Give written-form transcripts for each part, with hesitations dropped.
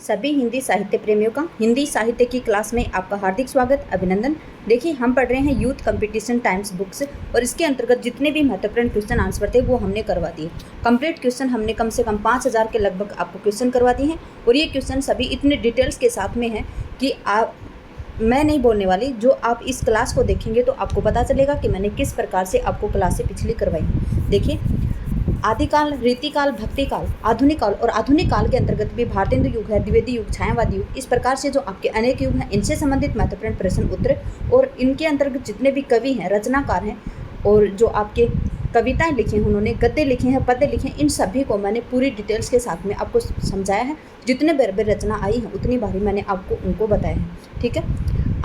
सभी हिंदी साहित्य प्रेमियों का हिंदी साहित्य की क्लास में आपका हार्दिक स्वागत, अभिनंदन। देखिए, हम पढ़ रहे हैं यूथ कंपटीशन टाइम्स बुक्स और इसके अंतर्गत जितने भी महत्वपूर्ण क्वेश्चन आंसर थे वो हमने करवा दिए। कंप्लीट क्वेश्चन हमने कम से कम 5000 के लगभग आपको क्वेश्चन करवा दिए हैं और ये क्वेश्चन सभी इतने डिटेल्स के साथ में हैं कि मैं नहीं बोलने वाली। जो आप इस क्लास को देखेंगे तो आपको पता चलेगा कि मैंने किस प्रकार से आपको क्लासें पिछली करवाई। देखिए, आदिकाल, रीतिकाल, भक्तिकाल, आधुनिक काल और आधुनिक काल के अंतर्गत भी भारतेंदु युग है, द्विवेदी युग, छायावादी युग, इस प्रकार से जो आपके अनेक युग हैं इनसे संबंधित महत्वपूर्ण प्रश्न उत्तर और इनके अंतर्गत जितने भी कवि हैं, रचनाकार हैं और जो आपके कविताएं लिखी हैं, उन्होंने गद्य लिखे हैं, पद्य लिखे हैं, इन सभी को मैंने पूरी डिटेल्स के साथ में आपको समझाया है। जितने बार रचना आई है उतनी बारी मैंने आपको उनको बताया है। ठीक है,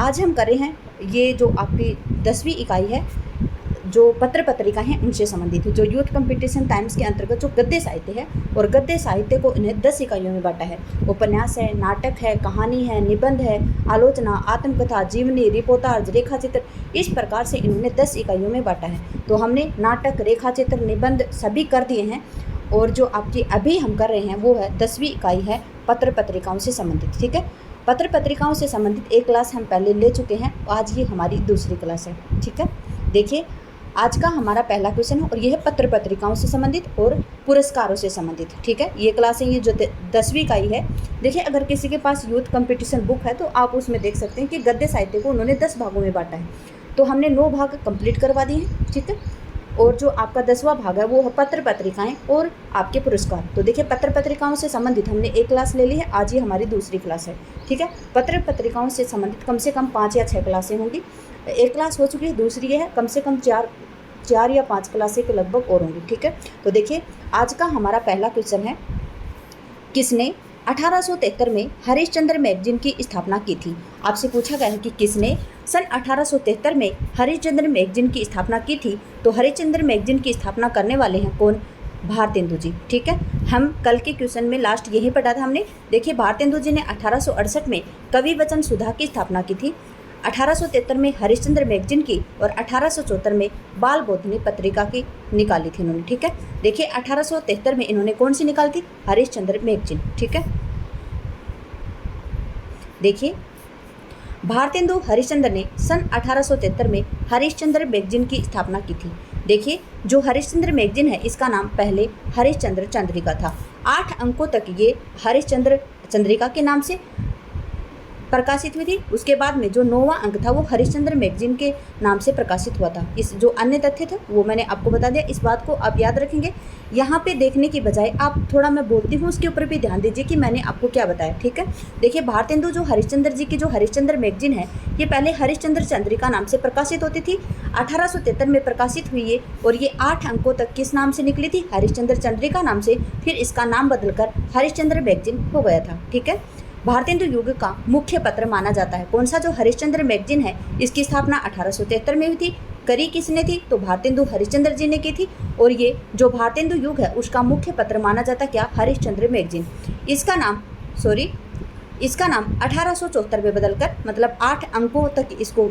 आज हम कर रहे हैं ये जो आपकी 10वीं इकाई है, जो पत्र पत्रिका हैं उनसे संबंधित है, जो यूथ कंपटीशन टाइम्स के अंतर्गत जो गद्य साहित्य है और गद्य साहित्य को इन्हें 10 इकाइयों में बांटा है। उपन्यास है, नाटक है, कहानी है, निबंध है, आलोचना, आत्मकथा, जीवनी, रिपोर्टाज, रेखाचित्र, इस प्रकार से इन्होंने 10 इकाइयों में बांटा है। तो हमने नाटक, रेखाचित्र, निबंध सभी कर दिए हैं और जो आपकी अभी हम कर रहे हैं वो है 10वीं इकाई है, पत्र पत्रिकाओं से संबंधित। ठीक है, पत्र पत्रिकाओं से संबंधित एक क्लास हम पहले ले चुके हैं, आज ये हमारी दूसरी क्लास है। ठीक है, देखिए, आज का हमारा पहला क्वेश्चन है और यह है पत्र पत्रिकाओं से संबंधित और पुरस्कारों से संबंधित। ठीक है, ये क्लासें ये जो 10वीं इकाई है। देखिए, अगर किसी के पास यूथ कंपटीशन बुक है तो आप उसमें देख सकते हैं कि गद्य साहित्य को उन्होंने 10 भागों में बांटा है। तो हमने 9 भाग कंप्लीट करवा दिए हैं। ठीक है, और जो आपका 10वां भाग है वो है पत्र पत्रिकाएं और आपके पुरस्कार। तो देखिए, पत्र पत्रिकाओं से संबंधित हमने एक क्लास ले ली है, आज ये हमारी दूसरी क्लास है। ठीक है, पत्र पत्रिकाओं से संबंधित कम से कम 5 या 6 क्लासें होंगी। एक क्लास हो चुकी है, दूसरी ये है, कम से कम 4 या 5 क्लासें के लगभग और होंगी। ठीक है, तो देखिए, आज का हमारा पहला क्वेश्चन है, किसने 1873 में हरिश्चंद्र मैगजीन की स्थापना की थी? आपसे पूछा गया है कि किसने सन 1873 में हरिश्चंद्र मैगजीन की स्थापना की थी। तो हरिश्चंद्र मैगजीन की स्थापना करने वाले हैं कौन? भारतेंदु जी। ठीक है, हम कल के क्वेश्चन में लास्ट यही पढ़ा था हमने। देखिए, भारतेंदु जी ने 1868 में कवि वचन सुधा की स्थापना की थी, 1873 में हरिश्चंद्र मैगजीन की और 1874 में बाल बोधिनी पत्रिका की निकाली थी इन्होंने। ठीक है, देखिए, 1873 में इन्होंने कौन सी निकाली थी? हरिश्चंद्र मैगजीन। ठीक है, देखिए, भारतेंदु हरिश्चंद्र ने सन 1873 में हरिश्चंद्र मैगजीन की स्थापना की थी। देखिए, जो हरिश्चंद्र मैगजीन है इसका नाम पहले हरिश्चंद्र चंद्रिका था। 8 अंकों तक ये हरिश्चंद्र चंद्रिका के नाम से प्रकाशित हुई थी। उसके बाद में जो 9वां अंक था वो हरिश्चंद्र मैगजीन के नाम से प्रकाशित हुआ था। इस जो अन्य तथ्य थे वो मैंने आपको बता दिया, इस बात को आप याद रखेंगे। यहाँ पे देखने की बजाय आप थोड़ा मैं बोलती हूँ उसके ऊपर भी ध्यान दीजिए कि मैंने आपको क्या बताया। ठीक है, देखिए, भारतेंदु जो हरिश्चंद्र जी की जो हरिश्चंद्र मैगजीन है ये पहले हरिश्चंद्र चंद्रिका नाम से प्रकाशित होती थी। 1873 में प्रकाशित हुई है और ये 8 अंकों तक किस नाम से निकली थी? हरिश्चंद्र चंद्रिका नाम से। फिर इसका नाम बदलकर हरिश्चंद्र मैगजीन हो गया था। ठीक है, भारतेंदु युग का मुख्य पत्र माना जाता है कौन सा? जो हरिश्चंद्र मैगजीन है इसकी स्थापना 1873 में हुई थी। करी किसने थी? तो भारतेंदु हरिश्चंद्र जी ने की थी। और ये जो भारतेंदु युग है उसका मुख्य पत्र माना जाता क्या? हरिश्चंद्र मैगजीन। इसका नाम 1874 में बदलकर, मतलब 8 अंकों तक इसको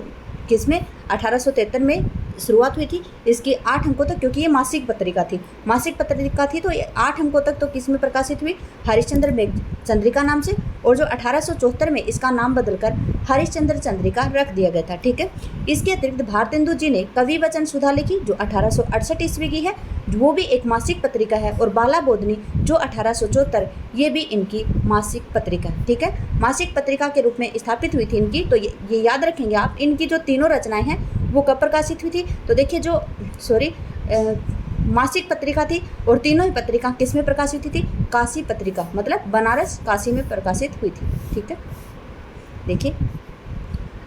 किसमें 1873 में शुरुआत हुई थी इसकी 8 अंकों तक, क्योंकि ये मासिक पत्रिका थी तो ये 8 अंकों तक तो किस में प्रकाशित हुई? हरिश्चंद्र चंद्रिका नाम से। और जो 1874 में इसका नाम बदलकर हरिश्चंद्र चंद्रिका रख दिया गया था। ठीक है, इसके अतिरिक्त भारतेंदु जी ने कवि वचन सुधा लिखी जो 1868 ईस्वी की है, वो भी एक मासिक पत्रिका है। और बाला बोधनी जो 1874, ये भी इनकी मासिक पत्रिका है। ठीक है, मासिक पत्रिका के रूप में स्थापित हुई थी इनकी। तो ये याद रखेंगे आप, इनकी जो तीनों रचनाएं हैं वो कब प्रकाशित हुई थी? तो देखिए, जो मासिक पत्रिका थी और तीनों ही पत्रिका किस में प्रकाशित हुई थी? काशी पत्रिका, मतलब बनारस काशी में प्रकाशित हुई थी। ठीक है, देखिए,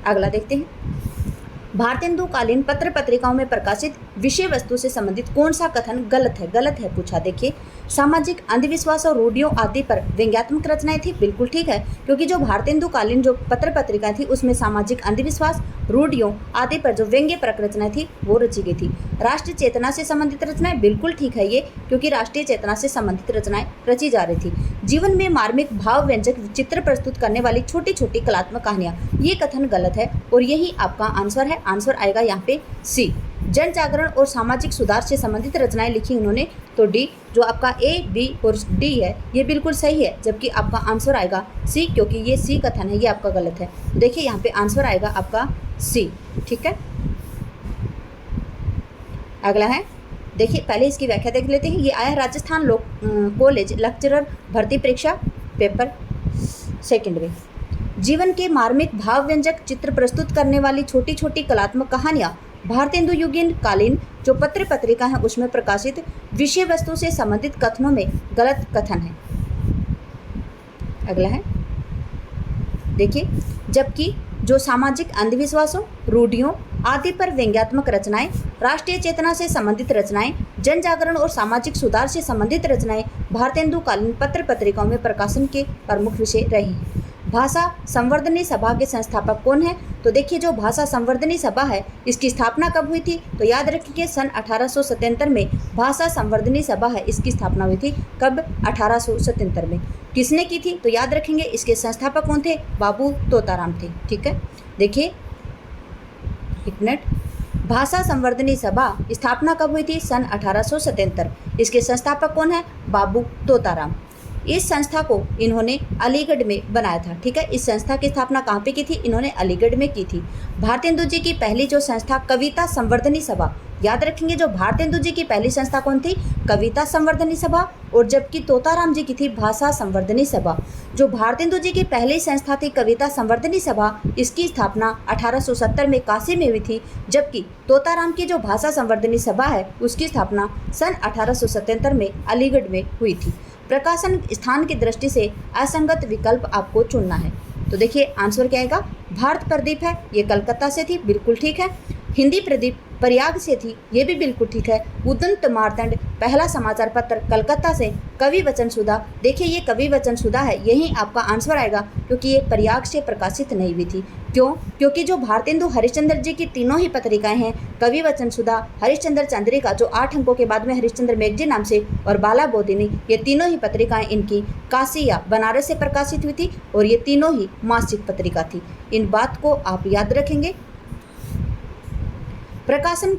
अगला देखते हैं। भारतेंदु कालीन पत्र पत्रिकाओं में प्रकाशित विषय वस्तु से संबंधित कौन सा कथन गलत है पूछा। देखिए, सामाजिक अंधविश्वास और रूढ़ियों आदि पर व्यंग्यात्मक रचनाएं थी। बिल्कुल ठीक है, क्योंकि जो भारतेंदु कालीन जो पत्र पत्रिका थी उसमें सामाजिक अंधविश्वास, रूढ़ियों आदि पर जो व्यंग्य परक रचनाएं थी वो रची गई थी। राष्ट्रीय चेतना से संबंधित रचनाएं, बिल्कुल ठीक है ये, क्योंकि राष्ट्रीय चेतना से संबंधित रचनाएं रची जा रही थी। जीवन में मार्मिक भाव व्यंजक चित्र प्रस्तुत करने वाली छोटी छोटी कलात्मक कहानियां, ये कथन गलत है और यही आपका आंसर है। आंसर आएगा यहाँ पे सी। जन जागरण और सामाजिक सुधार से संबंधित रचनाएं लिखी उन्होंने, तो डी जो आपका ए, बी और डी है ये बिल्कुल सही है, जबकि आपका आंसर आएगा सी, क्योंकि ये सी कथन है ये आपका गलत है। देखिए यहाँ पे आंसर आएगा आपका सी, ठीक है। अगला है, देखिए पहले इसकी व्याख्या देख लेते हैं। ये आया राजस्थान कॉलेज लेक्चरर भर्ती परीक्षा पेपर सेकंड में। जीवन के मार्मिक भाव व्यंजक चित्र प्रस्तुत करने वाली छोटी छोटी कलात्मक कहानियाँ भारतेंदु युगीन कालीन जो पत्र पत्रिका है उसमें प्रकाशित विषय वस्तु से संबंधित कथनों में गलत कथन है। अगला है, देखिए जबकि जो सामाजिक अंधविश्वासों, रूढ़ियों आदि पर व्यंग्यात्मक रचनाएं, राष्ट्रीय चेतना से संबंधित रचनाएं, जन जागरण और सामाजिक सुधार से संबंधित रचनाएं भारतेंदु कालीन पत्र पत्रिकाओं में प्रकाशन के प्रमुख विषय रही हैं। भाषा संवर्धनी सभा के संस्थापक कौन है? तो देखिए जो भाषा संवर्धनी सभा है इसकी स्थापना कब हुई थी? तो याद रखिए सन 1877 में भाषा संवर्धनी सभा है इसकी स्थापना हुई थी। कब? 1877 में। किसने की थी? तो याद रखेंगे इसके संस्थापक कौन थे? बाबू तोताराम थे, ठीक है। देखिए एक मिनट, भाषा संवर्धनी सभा स्थापना कब हुई थी? सन 1877। इसके संस्थापक कौन है? बाबू तोताराम। इस संस्था को इन्होंने अलीगढ़ में बनाया था, ठीक है। इस संस्था की स्थापना कहाँ पे की थी? इन्होंने अलीगढ़ में की थी। भारतेंदु जी की पहली जो संस्था कविता संवर्धनी सभा, याद रखेंगे जो भारतेंदु जी की पहली संस्था कौन थी? कविता संवर्धनी सभा। और जबकि तोताराम जी की थी भाषा संवर्धनी सभा। जो भारतेंदु जी की पहली संस्था थी कविता संवर्धनी सभा, इसकी स्थापना 1870 में काशी में हुई थी, जबकि तोताराम की जो भाषा संवर्धनी सभा है उसकी स्थापना सन 1877 में अलीगढ़ में हुई थी। प्रकाशन स्थान की दृष्टि से असंगत विकल्प आपको चुनना है। तो देखिए आंसर क्या आएगा? भारत प्रदीप है, ये कलकत्ता से थी, बिल्कुल ठीक है। हिंदी प्रदीप प्रयाग से थी, ये भी बिल्कुल ठीक है। उदंत मार्तंड पहला समाचार पत्र कलकत्ता से। कवि वचन सुधा, देखिए ये कवि वचन सुधा है, यही आपका आंसर आएगा क्योंकि ये प्रयाग से प्रकाशित नहीं हुई थी। क्यों? क्योंकि जो भारतेंदु हरिश्चंद्र जी की तीनों ही पत्रिकाएं हैं, कवि वचन सुधा, हरिश्चंद्र चंद्रिका जो 8 अंकों के बाद में हरिश्चंद्र मैगजीन नाम से, और बाला बोधिनी, ये तीनों ही पत्रिकाएं इनकी काशी या बनारस से प्रकाशित हुई थी और ये तीनों ही मासिक पत्रिका थी। इन बात को आप याद रखेंगे। प्रकाशन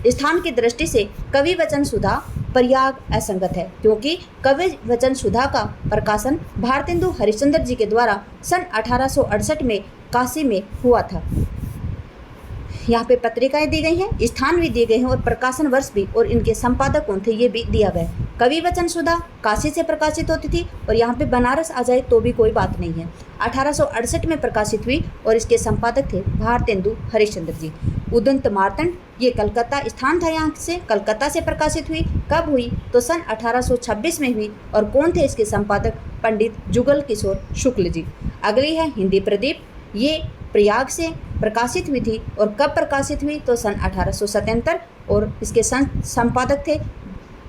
स्थान की दृष्टि से कवि वचन सुधा प्रयाग असंगत है, क्योंकि कवि वचन सुधा का प्रकाशन भारतेंदु हरिश्चंद्र जी के द्वारा सन 1868 में काशी में हुआ था। यहाँ पे पत्रिकाएं दी गई हैं, स्थान भी दिए गए हैं और प्रकाशन वर्ष भी, और इनके संपादक कौन थे ये भी दिया गया है। कवि वचन सुधा काशी से प्रकाशित होती थी और यहाँ पे बनारस आ जाए तो भी कोई बात नहीं है। 1868 में प्रकाशित हुई और इसके संपादक थे भारतेंदु हरिश्चंद्र जी। उदंत मार्तंड ये कलकत्ता स्थान था, यहाँ से कलकत्ता से प्रकाशित हुई। कब हुई? तो सन 1826 में हुई। और कौन थे इसके संपादक? पंडित जुगल किशोर शुक्ल जी। अगली है हिंदी प्रदीप, ये प्रयाग से प्रकाशित हुई थी और कब प्रकाशित हुई? तो सन 1877 और इसके संपादक थे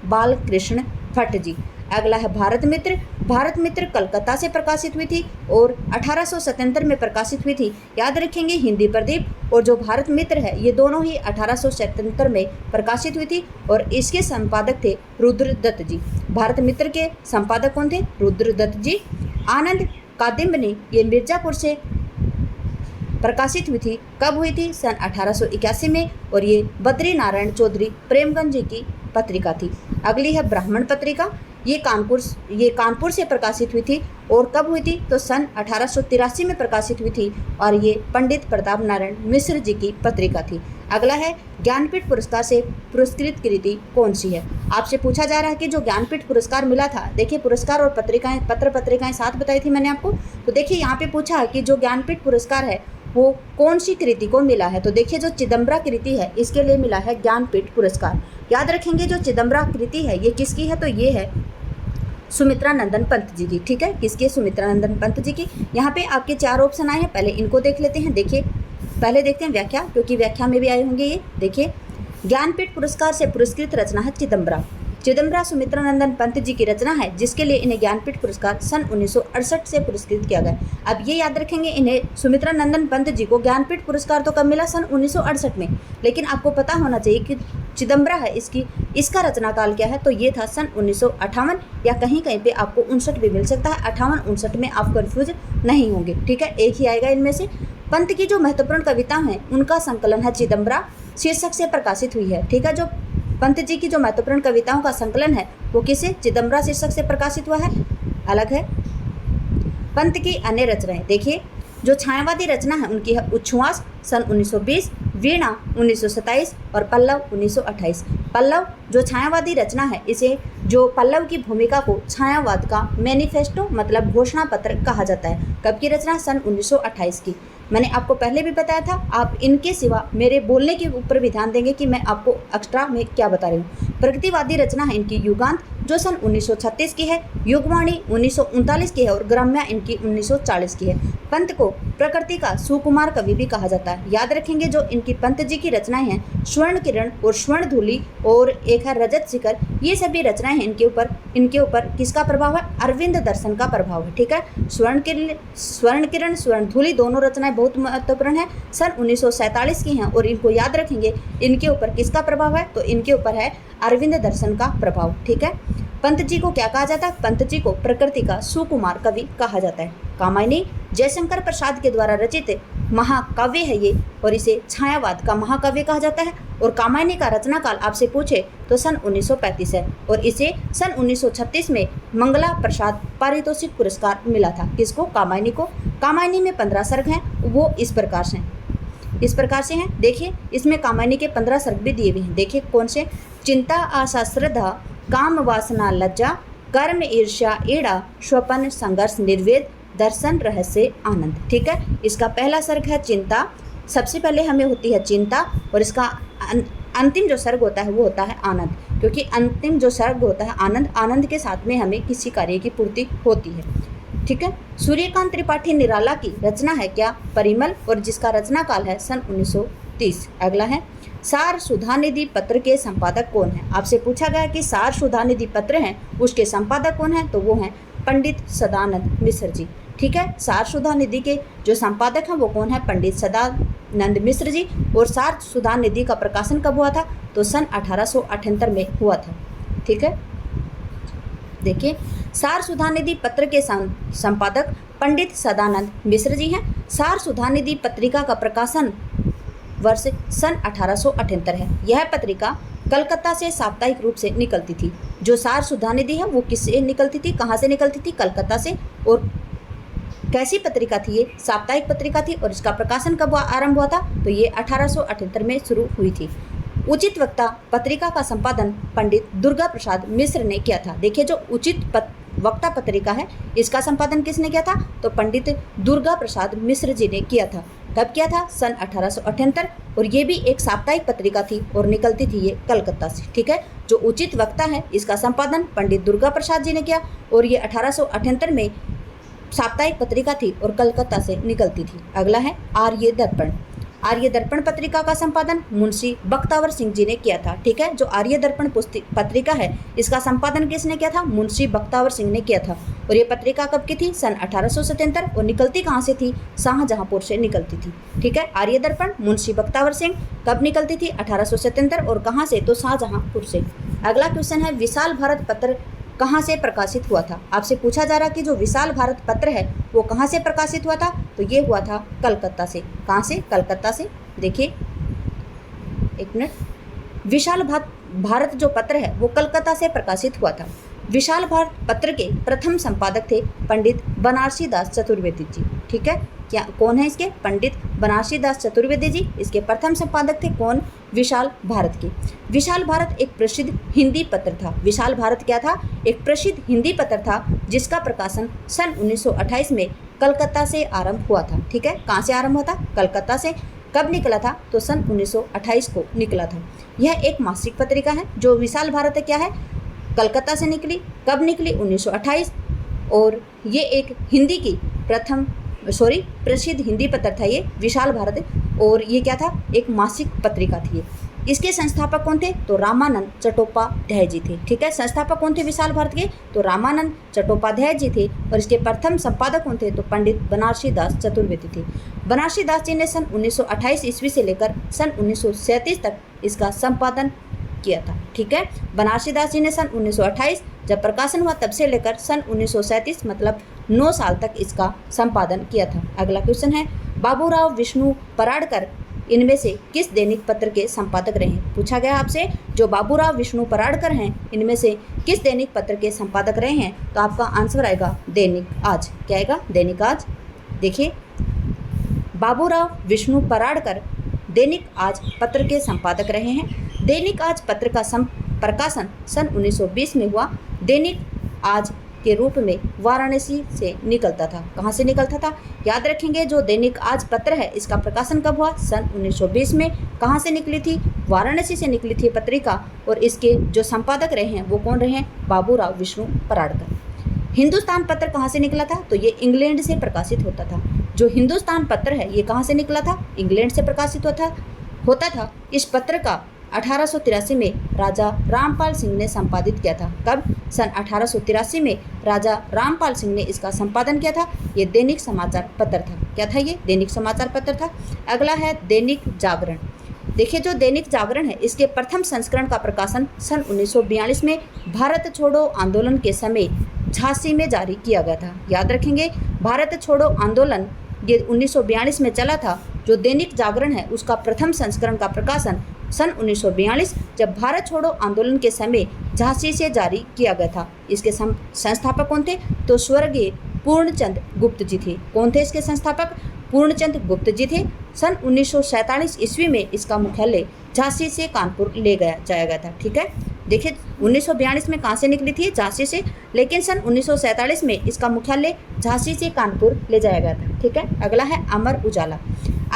बालकृष्ण भट्ट जी। अगला है भारत मित्र, भारत मित्र कलकत्ता से प्रकाशित हुई थी और 1877 में प्रकाशित हुई थी। याद रखेंगे हिंदी प्रदीप और जो भारत मित्र है ये दोनों ही 1877 में प्रकाशित हुई थी और इसके संपादक थे रुद्रदत्त जी। भारत मित्र के संपादक कौन थे? रुद्रदत्त जी। आनंद कादम्बिनी ये मिर्जापुर से प्रकाशित हुई थी। कब हुई थी? सन 1881 में और ये बद्री नारायण चौधरी प्रेमगंज जी की पत्रिका थी। अगली है ब्राह्मण पत्रिका, ये कानपुर से प्रकाशित हुई थी और कब हुई थी? तो सन 1883 में प्रकाशित हुई थी और ये पंडित प्रताप नारायण मिश्र जी की पत्रिका थी। अगला है ज्ञानपीठ पुरस्कार से पुरस्कृत कृति कौन सी है? आपसे पूछा जा रहा है कि जो ज्ञानपीठ पुरस्कार मिला था, देखिए पुरस्कार और पत्रिकाएं साथ बताई थी मैंने आपको। तो देखिए यहाँ पे पूछा है कि जो ज्ञानपीठ पुरस्कार है वो कौन सी कृति को मिला है? तो देखिए जो चिदम्बरा कृति है इसके लिए मिला है ज्ञानपीठ पुरस्कार। याद रखेंगे जो चिदम्बरा कृति है ये किसकी है? तो ये है सुमित्रा नंदन पंत जी की, ठीक है। किसके? सुमित्रा नंदन पंत जी की। यहाँ पे आपके 4 ऑप्शन आए हैं, पहले इनको देख लेते हैं। देखिए पहले देखते हैं व्याख्या, क्योंककि व्याख्या में भी आए होंगे ये। देखिए ज्ञानपीठ पुरस्कार से पुरस्कृत रचना है चिदम्बरा। चिदम्बरा सुमित्रा नंदन पंत जी की रचना है जिसके लिए इन्हें ज्ञानपीठ पुरस्कार सन 1968 से पुरस्कृत किया गया। अब ये याद रखेंगे इन्हें सुमित्रा नंदन पंत जी को ज्ञानपीठ पुरस्कार तो कब मिला? सन 1968 में। लेकिन आपको पता होना चाहिए कि चिदम्बरा है इसका रचना काल क्या है? तो ये था सन 1958 या कहीं कहीं पे आपको 59 भी मिल सकता है। 58-59 में आप कन्फ्यूज नहीं होंगे, ठीक है, एक ही आएगा इनमें से। पंत की जो महत्वपूर्ण कविता हैं उनका संकलन है चिदम्बरा शीर्षक से प्रकाशित हुई है। ठीक है, जो पंत जी की जो महत्वपूर्ण कविताओं का संकलन है वो किसे चिदम्बरा शीर्षक से प्रकाशित हुआ है, अलग है। पंत की अन्य रचनाएं देखिए, जो छायावादी रचना है उनकी है उच्छ्वास सन 1920, वीणा 1927 और पल्लव 1928। पल्लव जो छायावादी रचना है, इसे जो पल्लव की भूमिका को छायावाद का मैनिफेस्टो मतलब घोषणा पत्र कहा जाता है। कब की रचना, सन 1928 की। मैंने आपको पहले भी बताया था, आप इनके सिवा मेरे बोलने के ऊपर भी ध्यान देंगे कि मैं आपको एक्स्ट्रा में क्या बता रही हूँ। प्रगतिवादी रचना है इनकी युगांत जो सन 1936 की है, युगवाणी 1939 की है और ग्राम्या इनकी 1940 की है। पंत को प्रकृति का सुकुमार कवि भी कहा जाता है। याद रखेंगे जो इनकी पंत जी की रचनाएं हैं स्वर्ण किरण और स्वर्ण धूलि और एक है रजत शिखर, ये सभी रचनाएं हैं इनके ऊपर किसका प्रभाव है, अरविंद दर्शन का प्रभाव है। ठीक है, स्वर्ण किरण स्वर्ण धूलि दोनों रचनाएं बहुत महत्वपूर्ण है, सन 1947 की हैं और इनको याद रखेंगे इनके ऊपर किसका प्रभाव है, तो इनके ऊपर है अरविंद दर्शन का प्रभाव। ठीक है, पंत जी को क्या कहा जाता है, पंत जी को प्रकृति का सुकुमार कवि कहा जाता है। कामायनी जयशंकर प्रसाद के द्वारा रचित महाकाव्य है ये और इसे छायावाद का महाकाव्य कहा जाता है। और कामायनी का रचना काल आपसे पूछे तो सन 1935 है और इसे सन 1936 में मंगला प्रसाद पारितोषिक पुरस्कार मिला था। किसको, कामायनी को। कामायनी में 15 सर्ग हैं, वो इस प्रकार से हैं। देखिए, इसमें कामायनी के 15 सर्ग भी दिए हुए हैं। देखिए कौन से, चिंता आशा श्रद्धा काम वासना लज्जा कर्म ईर्ष्या ईड़ा स्वपन संघर्ष निर्वेद दर्शन रहस्य आनंद। ठीक है, इसका पहला सर्ग है चिंता, सबसे पहले हमें होती है चिंता और इसका अंतिम जो सर्ग होता है वो होता है आनंद, क्योंकि अंतिम जो सर्ग होता है आनंद के साथ में हमें किसी कार्य की पूर्ति होती है। ठीक है, सूर्यकांत त्रिपाठी निराला की रचना है क्या, परिमल, और जिसका रचना काल है सन 1930। अगला है सार सुधानिधि पत्र के संपादक कौन है। आपसे पूछा गया कि सार सुधानिधि पत्र हैं उसके संपादक कौन है, तो वो हैं पंडित सदानंद मिश्र जी। ठीक है, सार सुधानिधि के जो संपादक हैं वो कौन है, पंडित सदानंद मिश्र जी। और सार सुधानिधि का प्रकाशन कब हुआ था, तो सन 1878 में हुआ था। ठीक है, देखिए सार सुधानिधि पत्र के संपादक पंडित सदानंद मिश्र जी हैं। सार सुधानिधि पत्रिका का प्रकाशन वर्ष सन 1878 है। यह पत्रिका कलकत्ता से साप्ताहिक रूप से निकलती थी। जो सार सुधानिधि है वो किससे निकलती थी, कहाँ से निकलती थी, कलकत्ता से। और कैसी पत्रिका थी ये, साप्ताहिक पत्रिका थी। और इसका प्रकाशन कब आरंभ हुआ था, तो ये 1878 में शुरू हुई थी। उचित वक्ता पत्रिका का संपादन पंडित दुर्गा प्रसाद मिश्र ने किया था। देखिए, जो उचित वक्ता पत्रिका है इसका संपादन किसने किया था, तो पंडित दुर्गा प्रसाद मिश्र जी ने किया था। कब किया था, सन 1878। और ये भी एक साप्ताहिक पत्रिका थी और निकलती थी ये कलकत्ता से। ठीक है, जो उचित वक्ता है इसका संपादन पंडित दुर्गा प्रसाद जी ने किया और ये 1878 में साप्ताहिक पत्रिका थी और कलकत्ता से निकलती थी। अगला है आर्य दर्पण। आर्य दर्पण पत्रिका का संपादन मुंशी बख्तावर सिंह जी ने किया था। ठीक है, जो आर्य दर्पण पत्रिका है इसका संपादन किसने किया था, मुंशी बख्तावर सिंह ने किया था। और ये पत्रिका कब की थी, सन 1877। और निकलती कहाँ से थी, शाहजहांपुर से निकलती थी। ठीक है, आर्य दर्पण मुंशी बख्तावर सिंह कब निकलती थी, 1877। और कहाँ से, तो शाहजहांपुर से। अगला क्वेश्चन है विशाल भारत पत्र कहाँ से प्रकाशित हुआ था। आपसे पूछा जा रहा कि जो विशाल भारत पत्र है वो कहाँ से प्रकाशित हुआ था, तो ये हुआ था कलकत्ता से। कहाँ से, कलकत्ता से। देखिए एक मिनट, विशाल भारत जो पत्र है वो कलकत्ता से प्रकाशित हुआ था। विशाल भारत पत्र के प्रथम संपादक थे पंडित बनारसी दास चतुर्वेदी जी। ठीक है, क्या कौन है इसके, पंडित बनारसी दास चतुर्वेदी जी इसके प्रथम संपादक थे। कौन, विशाल भारत के। विशाल भारत एक प्रसिद्ध हिंदी पत्र था। विशाल भारत क्या था, एक प्रसिद्ध हिंदी पत्र था जिसका प्रकाशन सन 1928 में कलकत्ता से आरंभ हुआ था। ठीक है, कहाँ से आरंभ हुआ था, कलकत्ता से। कब निकला था, तो सन 1928 को निकला था। यह एक मासिक पत्रिका है। जो विशाल भारत है क्या है, कलकत्ता से निकली। कब निकली, 1928। और ये एक हिंदी की प्रसिद्ध हिंदी पत्र था ये विशाल भारत। और ये क्या था, एक मासिक पत्रिका थी। इसके संस्थापक कौन थे, तो रामानंद चट्टोपाध्याय जी थे। ठीक है, संस्थापक कौन थे विशाल भारत के, तो रामानंद चट्टोपाध्याय जी थे। और इसके प्रथम संपादक कौन थे, तो पंडित बनारसी दास चतुर्वेदी थे। बनारसी दास जी ने सन 1928 ईस्वी से लेकर सन 1937 तक इसका संपादन किया था। ठीक है, बनारसी दास जी ने सन 1928 जब प्रकाशन हुआ तब से लेकर सन 1937 मतलब 9 साल तक इसका संपादन किया था। अगला क्वेश्चन है बाबूराव विष्णु पराड़कर इनमें से किस दैनिक पत्र के संपादक रहे हैं? पूछा गया आपसे, जो बाबूराव विष्णु पराड़कर हैं इनमें से किस दैनिक पत्र के संपादक रहे हैं? तो आपका आंसर आएगा दैनिक आज। क्या आएगा? दैनिक आज। देखिए, बाबूराव विष्णु पराड़कर दैनिक आज पत्र के संपादक रहे हैं। दैनिक आज पत्र का प्रकाशन सन 1920 में हुआ। दैनिक आज के रूप में वाराणसी से निकलता था। कहाँ से निकलता था? याद रखेंगे, जो दैनिक आज पत्र है इसका प्रकाशन कब हुआ? सन 1920 में। कहाँ से निकली थी? वाराणसी से निकली थी पत्रिका। और इसके जो संपादक रहे हैं वो कौन रहे हैं? बाबूराव विष्णु पराड़कर। हिंदुस्तान पत्र कहाँ से निकला था? तो ये इंग्लैंड से प्रकाशित होता था। जो हिंदुस्तान पत्र है ये कहाँ से निकला था? इंग्लैंड से प्रकाशित होता था। इस पत्र का 1883 में राजा रामपाल सिंह ने संपादित किया था। कब? सन 1883 में राजा रामपाल सिंह ने इसका संपादन किया था। ये दैनिक समाचार पत्र था। क्या था ये? दैनिक समाचार पत्र था। अगला है दैनिक जागरण। देखिए, जो दैनिक जागरण है इसके प्रथम संस्करण का प्रकाशन सन 1942 में भारत छोड़ो आंदोलन के समय झांसी में जारी किया गया था। याद रखेंगे, भारत छोड़ो आंदोलन ये 1942 में चला था। जो दैनिक जागरण है उसका प्रथम संस्करण का प्रकाशन सन 1942 जब भारत छोड़ो आंदोलन के समय झांसी से जारी किया गया था। इसके संस्थापक कौन थे? तो स्वर्गीय पूर्णचंद गुप्त जी थे। कौन थे इसके संस्थापक? पूर्णचंद गुप्त जी थे। सन 1947 ईस्वी में इसका मुख्यालय झांसी से कानपुर ले जाया गया था। ठीक है, देखिए 1942 में कहाँ से निकली थी? झांसी से। लेकिन सन 1947 में इसका मुख्यालय झांसी से कानपुर ले जाया गया था। ठीक है, अगला है अमर उजाला।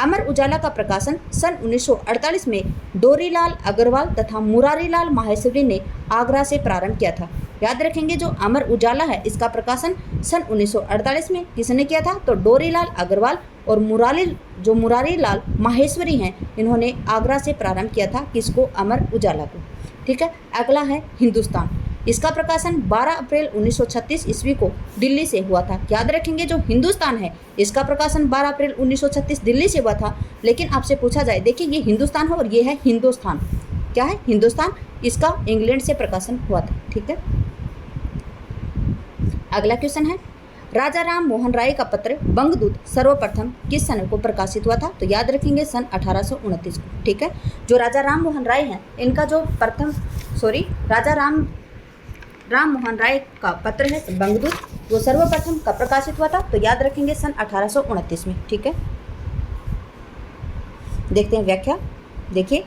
अमर उजाला का प्रकाशन सन 1948 में डोरीलाल अग्रवाल तथा मुरारीलाल माहेश्वरी ने आगरा से प्रारंभ किया था। याद रखेंगे, जो अमर उजाला है इसका प्रकाशन सन 1948 में किसने किया था? तो डोरीलाल अग्रवाल और मुरारीलाल माहेश्वरी हैं, इन्होंने आगरा से प्रारंभ किया था। किसको? अमर उजाला को। ठीक है, अगला है हिंदुस्तान। इसका प्रकाशन 12 अप्रैल 1936 ईस्वी को दिल्ली से हुआ था। याद रखेंगे, जो हिंदुस्तान है इसका प्रकाशन 12 अप्रैल 1936 दिल्ली से हुआ था। लेकिन आपसे पूछा जाए, देखिए ये हिंदुस्तान है और ये है हिंदुस्तान। क्या है? हिंदुस्तान। इसका इंग्लैंड से प्रकाशन हुआ था। ठीक है, अगला क्वेश्चन है, राजा राम मोहन राय का पत्र बंगदूत सर्वप्रथम किस सन को प्रकाशित हुआ था? तो याद रखेंगे सन 1829 को। ठीक है, जो राजा राम मोहन राय हैं इनका जो राजा राम मोहन राय का पत्र है बंगदूत, वो सर्वप्रथम कब प्रकाशित हुआ था? तो याद रखेंगे सन 1829 में। ठीक है, देखते हैं व्याख्या। देखिए,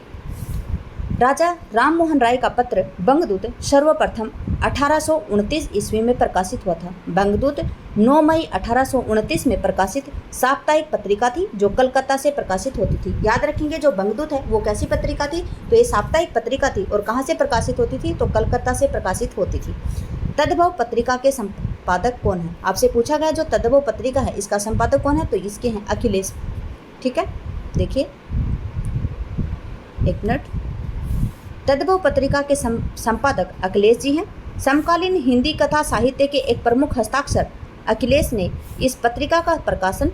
राजा राम मोहन राय का पत्र बंगदूत सर्वप्रथम 1829 ईस्वी में प्रकाशित हुआ था। बंगदूत 9 मई 1829 में प्रकाशित साप्ताहिक पत्रिका थी जो कलकत्ता से प्रकाशित होती थी। याद रखेंगे, जो बंगदूत है वो कैसी पत्रिका थी? तो ये साप्ताहिक पत्रिका थी। और कहाँ से प्रकाशित होती थी? तो कलकत्ता से प्रकाशित होती थी। तद्भव पत्रिका के संपादक कौन है? आपसे पूछा गया जो तद्भव पत्रिका है इसका संपादक कौन है? तो इसके हैं अखिलेश। ठीक है, देखिए एक मिनट। तद्भव पत्रिका के संपादक अखिलेश जी हैं। समकालीन हिंदी कथा साहित्य के एक प्रमुख हस्ताक्षर अखिलेश ने इस पत्रिका का प्रकाशन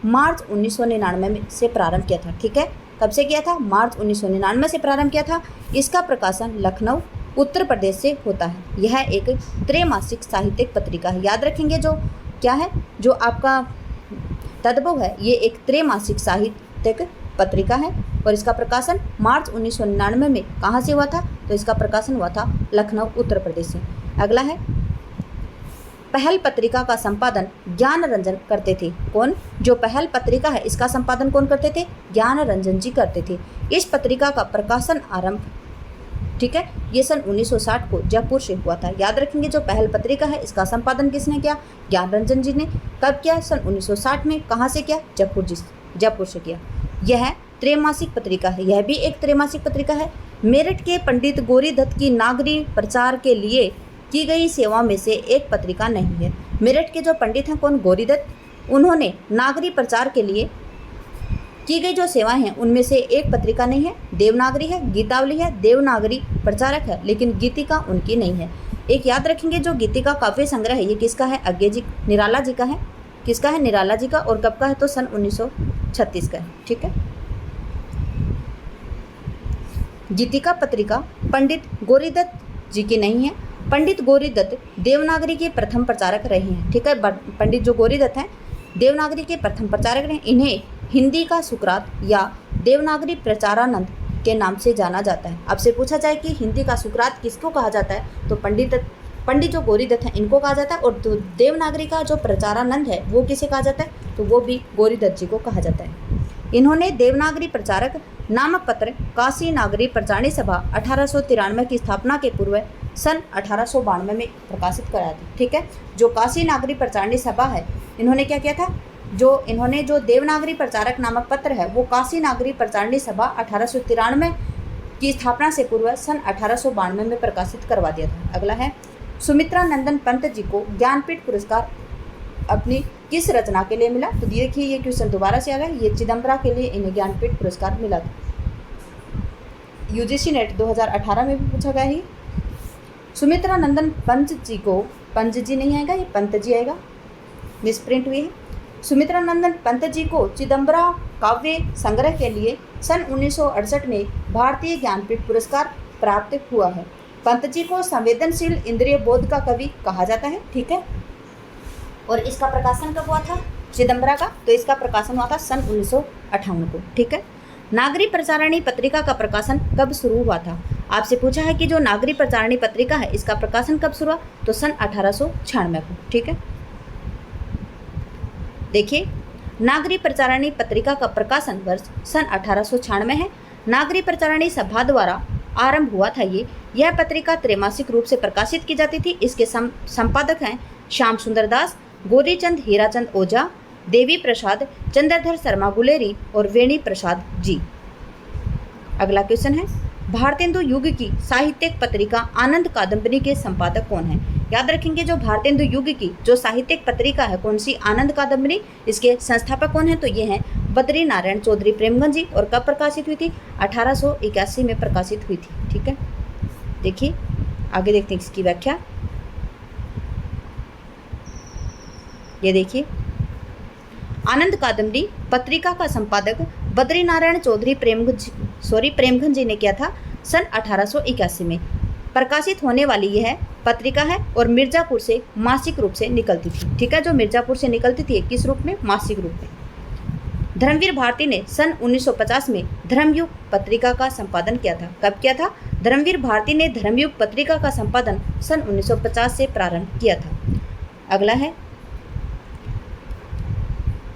मार्च 1999 में से प्रारंभ किया था। ठीक है, कब से किया था? मार्च 1999 से प्रारंभ किया था। इसका प्रकाशन लखनऊ उत्तर प्रदेश से होता है। यह एक त्रैमासिक साहित्यिक पत्रिका है। याद रखेंगे, जो क्या है, जो आपका तद्भव है ये एक त्रैमासिक साहित्यिक पत्रिका है और इसका प्रकाशन मार्च 1999 में कहाँ से हुआ था? तो इसका प्रकाशन हुआ था लखनऊ उत्तर प्रदेश से। अगला है, पहल पत्रिका का संपादन ज्ञान रंजन करते थे। कौन? जो पहल पत्रिका है इसका संपादन कौन करते थे? ज्ञान रंजन जी करते थे। इस पत्रिका का प्रकाशन आरंभ, ठीक है, ये सन 1960 को जयपुर से हुआ था। याद रखेंगे, जो पहल पत्रिका है इसका संपादन किसने किया? ज्ञान रंजन जी ने। कब किया? सन 1960 में। कहाँ से किया? जयपुर से किया। यह त्रैमासिक पत्रिका है, यह भी एक त्रैमासिक पत्रिका है। मेरठ के पंडित गौरीदत्त की नागरी प्रचार के लिए की गई सेवा में से एक पत्रिका नहीं है। मेरठ के जो पंडित हैं कौन? गौरीदत्त, उन्होंने नागरी प्रचार के लिए की गई जो सेवाएं हैं उनमें से एक पत्रिका नहीं है। देवनागरी है, गीतावली है, देवनागरी प्रचारक है, लेकिन गीतिका उनकी नहीं है। एक याद रखेंगे, जो गीतिका काव्य संग्रह है ये किसका है? निराला जी का है। किसका है? निराला जी का। और कब का है? तो सन 1936 का है। ठीक है, गीतिका पत्रिका पंडित गौरीदत्त जी की नहीं है। पंडित गौरीदत्त देवनागरी के प्रथम प्रचारक रहे हैं। ठीक है, पंडित जो गौरीदत्त हैं देवनागरी के प्रथम प्रचारक रहे। इन्हें हिंदी का सुकरात या देवनागरी प्रचारानंद के नाम से जाना जाता है। आपसे पूछा जाए कि हिंदी का सुकरात किसको कहा जाता है, तो पंडित जो गौरीदत्त हैं इनको कहा जाता है, और तो देवनागरी का जो प्रचारानंद है वो किसे कहा जाता है, तो वो भी गौरीदत्त जी को कहा जाता है। इन्होंने देवनागरी प्रचारक नामक पत्र काशी नागरी प्रचारणी सभा 1893 की स्थापना के पूर्व सन 1892 में प्रकाशित कराया था। ठीक है, जो काशी नागरी प्रचारणी सभा है, इन्होंने क्या किया था, जो देवनागरी प्रचारक नामक पत्र है वो काशी नागरी प्रचारणी सभा 1893 की स्थापना से पूर्व सन 1892 में प्रकाशित करवा दिया था। अगला है, सुमित्रा नंदन पंत जी को ज्ञानपीठ पुरस्कार अपनी किस रचना के लिए मिला, तो देखिए ये क्वेश्चन दोबारा से आ गया। ये चिदम्बरा के लिए इन्हें ज्ञानपीठ पुरस्कार मिला था। यूजीसी नेट 2018 में भी पूछा गया है। सुमित्रा नंदन पंत जी को, पंत जी नहीं आएगा, ये पंत जी आएगा, मिसप्रिंट हुई है। सुमित्रा नंदन पंत जी को चिदम्बरा काव्य संग्रह के लिए सन 1968 में भारतीय ज्ञानपीठ पुरस्कार प्राप्त हुआ है। पंत जी को संवेदनशील इंद्रिय बोध का कवि कहा जाता है। ठीक है, और इसका प्रकाशन कब हुआ था, चिदम्बरा का, तो इसका प्रकाशन हुआ था सन 1958 को। ठीक है, नागरी प्रचारणी पत्रिका का प्रकाशन कब शुरू हुआ था, आपसे पूछा है कि जो नागरी प्रचारणी पत्रिका है इसका प्रकाशन कब शुरू हुआ, तो सन 1896 को। ठीक है, देखिए नागरी प्रचारणी पत्रिका का प्रकाशन वर्ष सन 1896 है। नागरी प्रचारणी सभा द्वारा आरंभ हुआ था यह पत्रिका त्रैमासिक रूप से प्रकाशित की जाती थी। इसके संपादक हैं श्याम सुंदर दास, गौरीचंद हीराचंद ओझा, देवी प्रसाद, चंद्रधर शर्मा गुलेरी और वेणी प्रसाद जी। अगला क्वेश्चन है, भारतेंदु युग की साहित्यिक पत्रिका आनंद कादम्बरी के संपादक कौन है। याद रखेंगे, जो भारतेंदु युग की जो साहित्यिक पत्रिका है कौन सी, आनंद कादम्बरी, इसके संस्थापक कौन है, तो ये हैं बद्री नारायण चौधरी प्रेमगंज जी। और कब प्रकाशित हुई थी, 1881 में प्रकाशित हुई थी। ठीक है, देखिए आगे देखते हैं इसकी व्याख्या। ये देखिए, आनंद कादम्बरी पत्रिका का संपादक बद्री नारायण चौधरी प्रेमगंज जी ने किया था सन 1881 में। प्रकाशित होने वाली यह पत्रिका है और मिर्जापुर से मासिक रूप से निकलती थी। ठीक है, जो मिर्जापुर से निकलती थी किस रूप में, मासिक रूप में। धर्मवीर भारती ने सन 1950 में धर्मयुग पत्रिका का संपादन किया था। कब किया था, धर्मवीर भारती ने धर्मयुग पत्रिका का संपादन सन 1950 से प्रारंभ किया था। अगला है,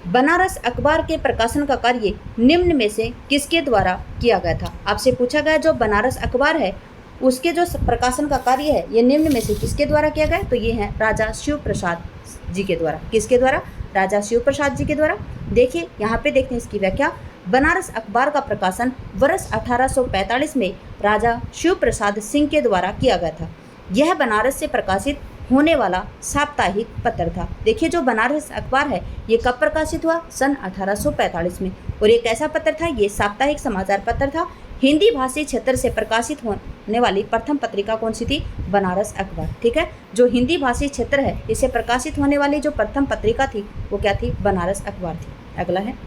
बनारस अखबार के प्रकाशन का कार्य निम्न में से किसके द्वारा किया गया था। आपसे पूछा गया जो बनारस अखबार है उसके जो प्रकाशन का कार्य है ये निम्न में से किसके द्वारा किया गया, तो ये है राजा शिव प्रसाद जी के द्वारा। किसके द्वारा, राजा शिव प्रसाद जी के द्वारा। देखिए यहाँ पे देखते हैं इसकी व्याख्या। बनारस अखबार का प्रकाशन वर्ष 1845 में राजा शिव प्रसाद सिंह के द्वारा किया गया था। यह बनारस से प्रकाशित होने वाला साप्ताहिक पत्र था। देखिए जो बनारस अखबार है ये कब प्रकाशित हुआ, सन 1845 में। और ये कैसा पत्र था, ये साप्ताहिक समाचार पत्र था। हिंदी भाषी क्षेत्र से प्रकाशित होने वाली प्रथम पत्रिका कौन सी थी, बनारस अखबार। ठीक है, जो हिंदी भाषी क्षेत्र है इसे प्रकाशित होने वाली जो प्रथम पत्रिका थी वो क्या थी, बनारस अखबार थी। अगला है,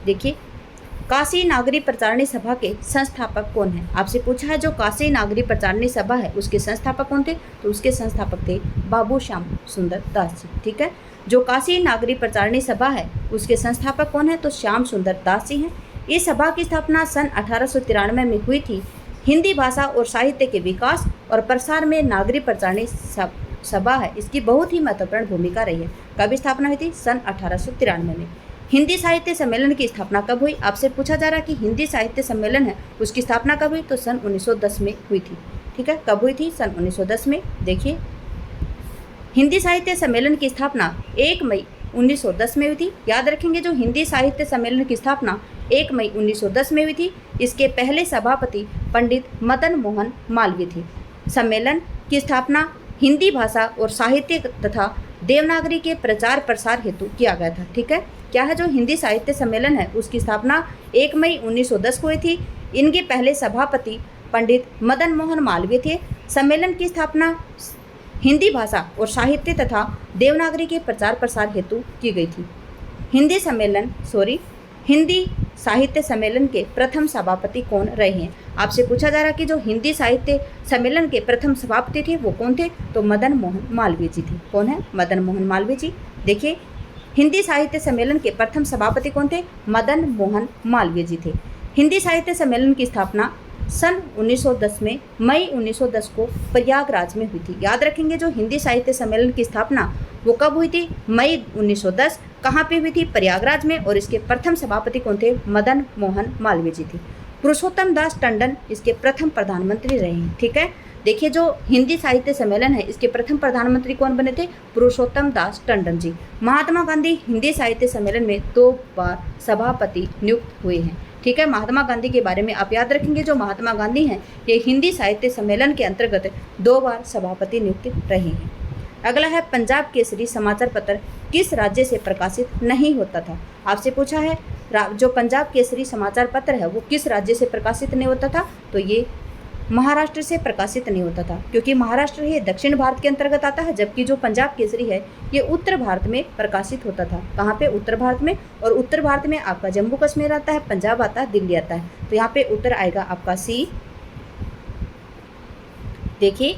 देखिए काशी नागरी प्रचारणी सभा के संस्थापक कौन है। आपसे पूछा है जो काशी नागरी प्रचारणी सभा है उसके संस्थापक कौन थे, तो उसके संस्थापक थे बाबू श्याम सुंदर दास जी। ठीक है, जो काशी नागरी प्रचारणी सभा है उसके संस्थापक कौन है, तो श्याम सुंदर दास जी हैं। इस सभा की स्थापना सन 1893 में हुई थी। हिंदी भाषा और साहित्य के विकास और प्रसार में नागरी प्रचारणी सभा है इसकी बहुत ही महत्वपूर्ण भूमिका रही है। कब स्थापना हुई थी, सन 1893 में। हिंदी साहित्य सम्मेलन की स्थापना कब हुई, आपसे पूछा जा रहा है कि हिंदी साहित्य सम्मेलन है उसकी स्थापना कब हुई, तो सन 1910 में हुई थी। ठीक है, कब हुई थी, सन 1910 में। देखिए हिंदी साहित्य सम्मेलन की स्थापना 1 मई 1910 में हुई थी। याद रखेंगे जो हिंदी साहित्य सम्मेलन की स्थापना 1 मई 1910 में हुई थी। इसके पहले सभापति पंडित मदन मोहन मालवीय थे। सम्मेलन की स्थापना हिंदी भाषा और साहित्य तथा देवनागरी के प्रचार प्रसार हेतु किया गया था। ठीक है, क्या है जो हिंदी साहित्य सम्मेलन है उसकी स्थापना 1 मई 1910 को हुई थी। इनके पहले सभापति पंडित मदन मोहन मालवीय थे। सम्मेलन की स्थापना हिंदी भाषा और साहित्य तथा देवनागरी के प्रचार प्रसार हेतु की गई थी। हिंदी साहित्य सम्मेलन के प्रथम सभापति कौन रहे हैं। आपसे पूछा जा रहा कि जो हिंदी साहित्य सम्मेलन के प्रथम सभापति थे वो कौन थे, तो मदन मोहन मालवीय जी थे। कौन है, मदन मोहन मालवीय जी। देखिए हिंदी साहित्य सम्मेलन के प्रथम सभापति कौन थे? मदन मोहन मालवीय जी थे। हिंदी साहित्य सम्मेलन की स्थापना सन 1910 में मई 1910 को प्रयागराज में हुई थी। याद रखेंगे, जो हिंदी साहित्य सम्मेलन की स्थापना वो कब हुई थी? मई 1910। कहाँ पे हुई थी? प्रयागराज में। और इसके प्रथम सभापति कौन थे? मदन मोहन मालवीय जी थे। पुरुषोत्तम दास टंडन इसके प्रथम प्रधानमंत्री रहे हैं। ठीक है, देखिए जो हिंदी साहित्य सम्मेलन है इसके प्रथम प्रधानमंत्री कौन बने थे? पुरुषोत्तम दास टंडन जी। महात्मा गांधी हिंदी साहित्य सम्मेलन में 2 बार सभापति नियुक्त हुए हैं। ठीक है, महात्मा गांधी के बारे में आप याद रखेंगे, जो महात्मा गांधी हैं ये हिंदी साहित्य सम्मेलन के अंतर्गत 2 बार सभापति नियुक्त रहे हैं। अगला है पंजाब केसरी समाचार पत्र किस राज्य से प्रकाशित नहीं होता था? आपसे पूछा है जो पंजाब केसरी समाचार पत्र है वो किस राज्य से प्रकाशित नहीं होता था? तो ये महाराष्ट्र से प्रकाशित नहीं होता था, क्योंकि महाराष्ट्र ये दक्षिण भारत के अंतर्गत आता है, जबकि जो पंजाब केसरी है ये उत्तर भारत में प्रकाशित होता था। कहाँ पे? उत्तर भारत में। और उत्तर भारत में आपका जम्मू कश्मीर आता है, पंजाब आता है, दिल्ली आता है। तो यहाँ पे उत्तर आएगा आपका सी। देखिए,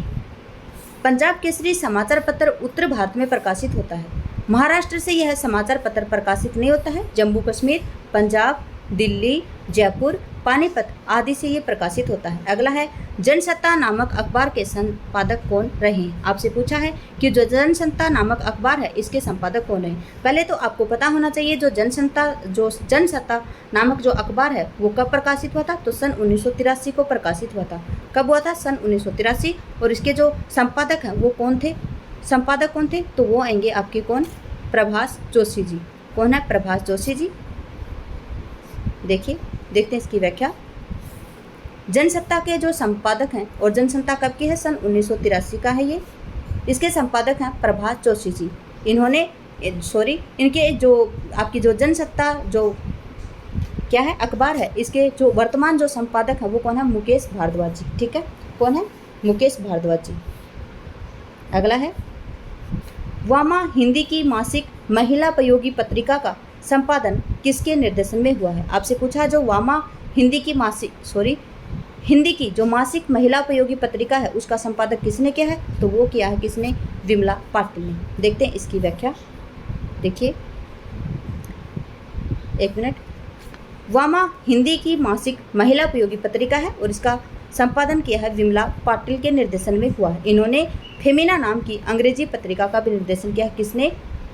पंजाब केसरी समाचार पत्र उत्तर भारत में प्रकाशित होता है। महाराष्ट्र से यह समाचार पत्र प्रकाशित नहीं होता है। जम्मू कश्मीर, पंजाब, दिल्ली, जयपुर, पानीपत आदि से ये प्रकाशित होता है। अगला है जनसत्ता नामक अखबार के संपादक कौन रहे? आपसे पूछा है कि जो जनसत्ता नामक अखबार है इसके संपादक कौन रहे? पहले तो आपको पता होना चाहिए जो जनसत्ता नामक जो अखबार है वो कब प्रकाशित हुआ था? तो सन 1983 को प्रकाशित हुआ था। कब हुआ था? सन 1983। और इसके जो संपादक हैं वो कौन थे? संपादक कौन थे? तो वो आएंगे आपके कौन? प्रभाष जोशी जी। कौन है? प्रभाष जोशी जी। देखिए, देखते हैं इसकी व्याख्या। जनसत्ता के जो संपादक हैं, और जनसत्ता कब की है? सन 1983 का है ये। इसके संपादक हैं प्रभाष जोशी जी। इन्होंने इनके जो आपकी जो जनसत्ता जो क्या है अखबार है, इसके जो वर्तमान जो संपादक हैं वो कौन है? मुकेश भारद्वाज जी। ठीक है, कौन है? मुकेश भारद्वाज जी। अगला है वामा हिंदी की मासिक महिला उपयोगी पत्रिका का संपादन किसके निर्देशन में हुआ है? आपसे पूछा जो वामा हिंदी की जो मासिक महिला उपयोगी पत्रिका है उसका संपादक किसने किया है? तो वो किया है किसने? विमला पाटिल ने। देखते हैं इसकी व्याख्या। देखिए, एक मिनट। वामा हिंदी की मासिक महिला उपयोगी पत्रिका है और इसका संपादन किया है विमला पाटिल के निर्देशन में हुआ है। इन्होंने फेमिना नाम की अंग्रेजी पत्रिका का भी निर्देशन किया है। किसने?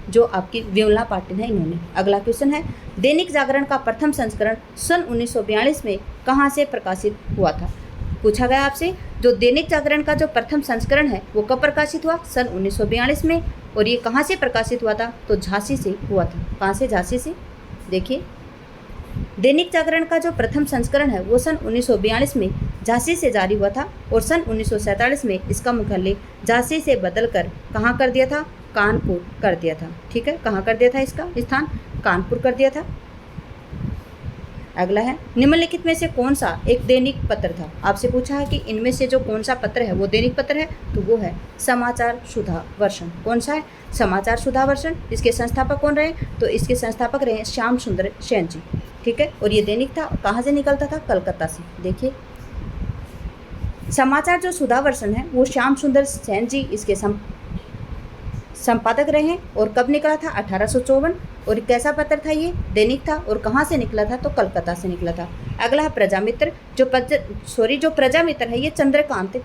जो आपकी विमला पाटिल है, इन्होंने। अगला क्वेश्चन है दैनिक जागरण का प्रथम संस्करण सन 1942 में कहाँ से प्रकाशित हुआ था? पूछा गया आपसे जो दैनिक जागरण का जो प्रथम संस्करण है वो कब प्रकाशित हुआ? सन 1942 में। और ये कहाँ से प्रकाशित हुआ था? तो झांसी से हुआ था। कहाँ से? झांसी से। देखिए, दैनिक जागरण का जो प्रथम संस्करण है वो सन 1942 में झांसी से जारी हुआ था और सन 1947 में इसका मुख्यालय झांसी से बदलकर कहाँ कर दिया था? कानपुर कर दिया था। ठीक है, कहाँ कर दिया था इसका स्थान? कानपुर कर दिया था। अगला है निम्नलिखित में से कौन सा एक दैनिक पत्र था? आपसे पूछा है कि इनमें से जो कौन सा पत्र है वो दैनिक पत्र है, तो वो है समाचार सुधा वर्षन। कौन सा है? समाचार सुधा वर्षन। इसके संस्थापक कौन रहे? तो इसके संस्थापक रहे श्याम सुंदर सेन जी। ठीक है, और ये दैनिक था, कहाँ से निकलता था? कलकत्ता से। देखिए, समाचार जो सुधा वर्षन है वो श्याम सुंदर सेन जी इसके संपादक रहे हैं। और कब निकला था? 1854। और कैसा पत्र था ये? दैनिक था। और कहाँ से निकला था? तो कलकत्ता से निकला था। अगला है प्रजामित्र। जो प्रजामित्र है ये चंद्रकांत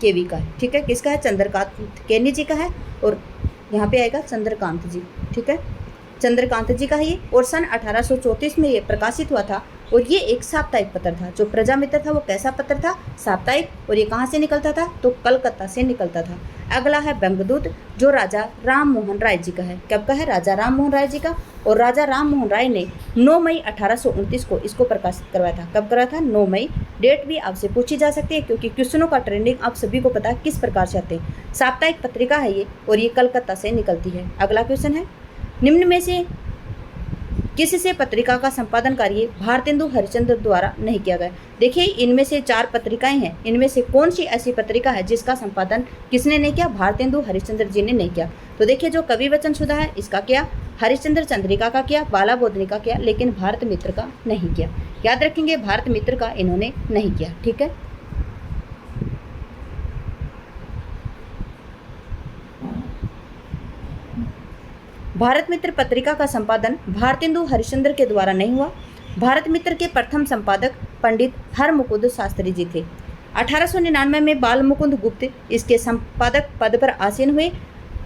केवी का है। ठीक है, किसका है? चंद्रकांत केनी जी का है। और यहाँ पे आएगा चंद्रकांत जी। ठीक है, चंद्रकांत जी का है ये। और सन 1834 में ये प्रकाशित हुआ था और ये एक साप्ताहिक पत्र था। जो प्रजामित्र था वो कैसा पत्र था? साप्ताहिक। और ये कहाँ से निकलता था? तो कलकत्ता से निकलता था। अगला है बंगदूत। जो राजा राम मोहन राय जी का है। कब का है? राजा राम मोहन राय जी का। और राजा राम मोहन राय ने 9 मई 1829 को इसको प्रकाशित करवाया था। कब करवाया था? 9 मई। डेट भी आपसे पूछी जा सकती है क्योंकि क्वेश्चनों का ट्रेंडिंग आप सभी को पता है किस प्रकार से आते हैं। साप्ताहिक पत्रिका है ये और ये कलकत्ता से निकलती है। अगला क्वेश्चन है निम्न में से किससे पत्रिका का संपादन कार्य भारतेंदु हरिश्चंद्र द्वारा नहीं किया गया? देखिए, इनमें से 4 पत्रिकाएं हैं। इनमें से कौन सी ऐसी पत्रिका है जिसका संपादन किसने नहीं किया? भारतेंदु हरिश्चंद्र जी ने नहीं किया। तो देखिए, जो कवि वचन सुधा है इसका किया, हरिश्चंद्र चंद्रिका का किया, बाला बोधनी का किया, लेकिन भारत मित्र का नहीं किया। याद रखेंगे, भारत मित्र का इन्होंने नहीं किया। ठीक है, भारत मित्र पत्रिका का संपादन भारतेंदु हरिश्चंद्र के द्वारा नहीं हुआ। भारत मित्र के प्रथम संपादक पंडित हरमुकुंद शास्त्री जी थे। 1899 में बाल मुकुंद गुप्त इसके संपादक पद पर आसीन हुए।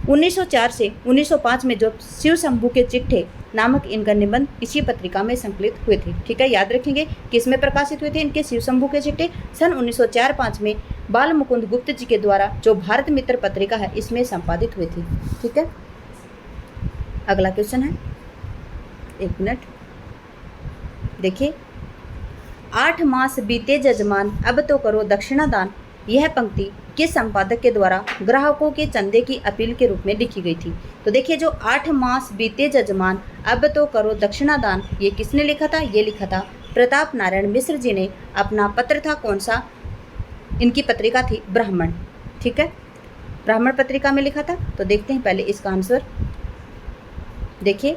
1904 से 1905 में जो शिव शंभू के चिट्ठे नामक इनका निबंध इसी पत्रिका में संकलित हुए थे। ठीक है, याद रखेंगे किसमें प्रकाशित हुए थे इनके शिव शंभू के चिट्ठे? सन 1904-05 में बाल मुकुंद गुप्त जी के द्वारा जो भारत मित्र पत्रिका है इसमें संपादित हुए थे। ठीक है, अगला क्वेश्चन है, एक मिनट देखिए। 8 मास बीते जजमान अब तो करो दक्षिणा दान, यह पंक्ति किस संपादक के द्वारा ग्राहकों के चंदे की अपील के रूप में लिखी गई थी? तो देखिए, जो 8 मास बीते जजमान अब तो करो दक्षिणा दान, ये किसने लिखा था? ये लिखा था प्रताप नारायण मिश्र जी ने। अपना पत्र था कौन सा? इनकी पत्रिका थी ब्राह्मण। ठीक है, ब्राह्मण पत्रिका में लिखा था। तो देखते हैं पहले इसका आंसर। देखिए,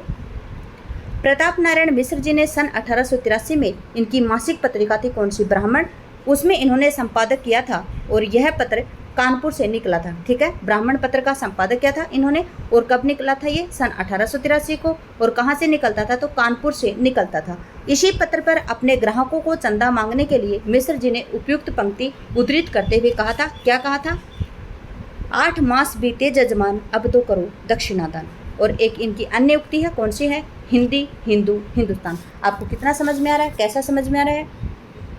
प्रताप नारायण मिश्र जी ने सन 1883 में इनकी मासिक पत्रिका थी कौन सी? ब्राह्मण, उसमें इन्होंने संपादक किया था और यह पत्र कानपुर से निकला था। ठीक है, ब्राह्मण पत्र का संपादक किया था इन्होंने, और कब निकला था ये? सन 1883 को। और कहाँ से निकलता था? तो कानपुर से निकलता था। इसी पत्र पर अपने ग्राहकों को चंदा मांगने के लिए मिश्र जी ने उपयुक्त पंक्ति उद्धृत करते हुए कहा था, क्या कहा था? 8 मास बीते जजमान अब तो करो दक्षिणादान। और एक इनकी अन्य उक्ति है, कौन सी है? हिंदी, हिंदू, हिंदुस्तान। आपको कितना समझ में आ रहा है? कैसा समझ में आ रहा है?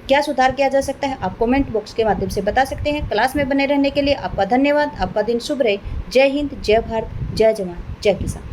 क्या सुधार किया जा सकता है? आप कमेंट बॉक्स के माध्यम से बता सकते हैं। क्लास में बने रहने के लिए आपका धन्यवाद। आपका दिन शुभ रहे। जय हिंद, जय भारत, जय जवान, जय किसान।